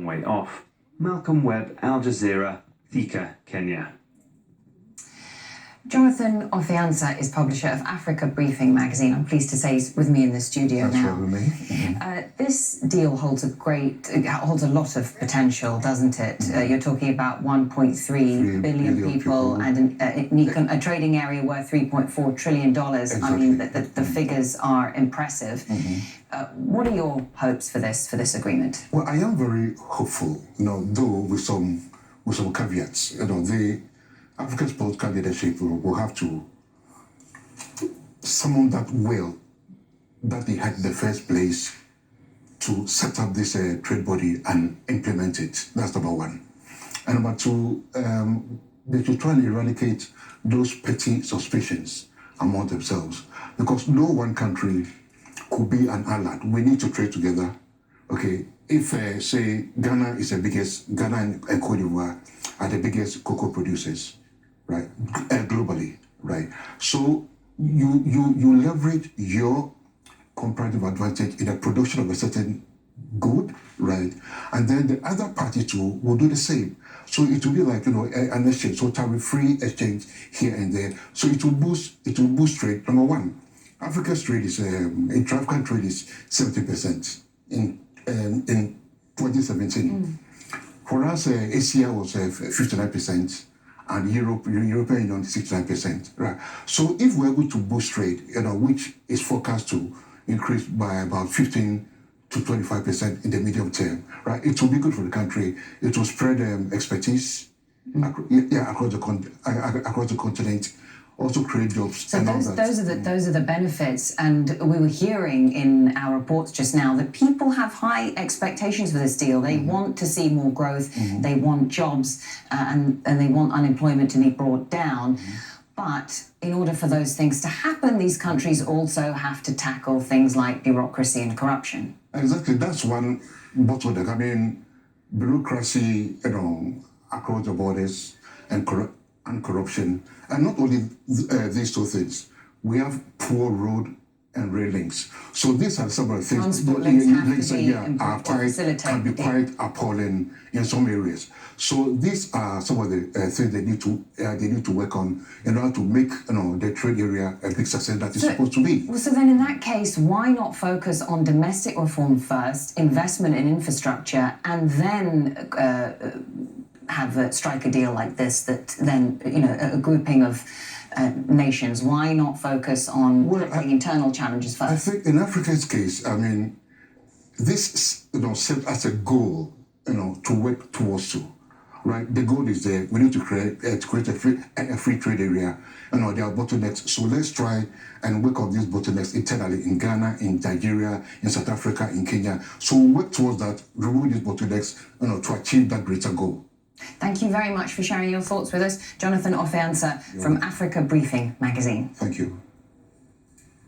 way off. Malcolm Webb, Aljazeera, Thika, Kenya. Jonathan Ofiansa is publisher of Africa Briefing magazine. I'm pleased to say he's with me in the studio That's now. right with me. Mm-hmm. This deal holds a lot of potential, doesn't it? Mm-hmm. You're talking about 1.3 billion people and a trading area worth $3.4 trillion. Exactly. I mean, the figures are impressive. Mm-hmm. What are your hopes for this agreement? Well, I am very hopeful, though with some caveats. The Africa's political leadership will have to summon that will that they had in the first place to set up this trade body and implement it. That's number one. And number two, they should try and eradicate those petty suspicions among themselves, because no one country could be an ally. We need to trade together. Okay, if say Ghana and Cote d'Ivoire are the biggest cocoa producers, right, globally, right? So you leverage your comparative advantage in the production of a certain good, right? And then the other party too will do the same. So it will be like an exchange, so tariff-free exchange here and there. So it will boost trade. Number one, Africa's trade is intra-African trade is 70% in 2017. For us, Asia was 59%. And European Union 69%, right? So if we're able to boost trade, which is forecast to increase by about 15 to 25% in the medium term, right? It will be good for the country. It will spread expertise across the continent. Also create jobs. So those are the benefits, and we were hearing in our reports just now that people have high expectations for this deal. They want to see more growth, they want jobs, and they want unemployment to be brought down. But in order for those things to happen, these countries also have to tackle things like bureaucracy and corruption. Exactly, that's one bottleneck. I mean, bureaucracy, across the borders and corruption. And not only these two things, we have poor road and rail links. So these are some of the things. Transport links can be quite appalling in some areas. So these are some of the things they need to work on in order to make the trade area a big success that it's supposed to be. Well, so then in that case, why not focus on domestic reform first, investment in infrastructure, and then strike a deal like this that then, a grouping of nations? Why not focus on tackling internal challenges first? I think in Africa's case, I mean, this set as a goal, to work towards to, right? The goal is there. We need to create a free trade area. There are bottlenecks. So let's try and work on these bottlenecks internally in Ghana, in Nigeria, in South Africa, in Kenya. So work towards that, remove these bottlenecks, to achieve that greater goal. Thank you very much for sharing your thoughts with us. Jonathan Ofiansa from Africa Briefing magazine. Thank you.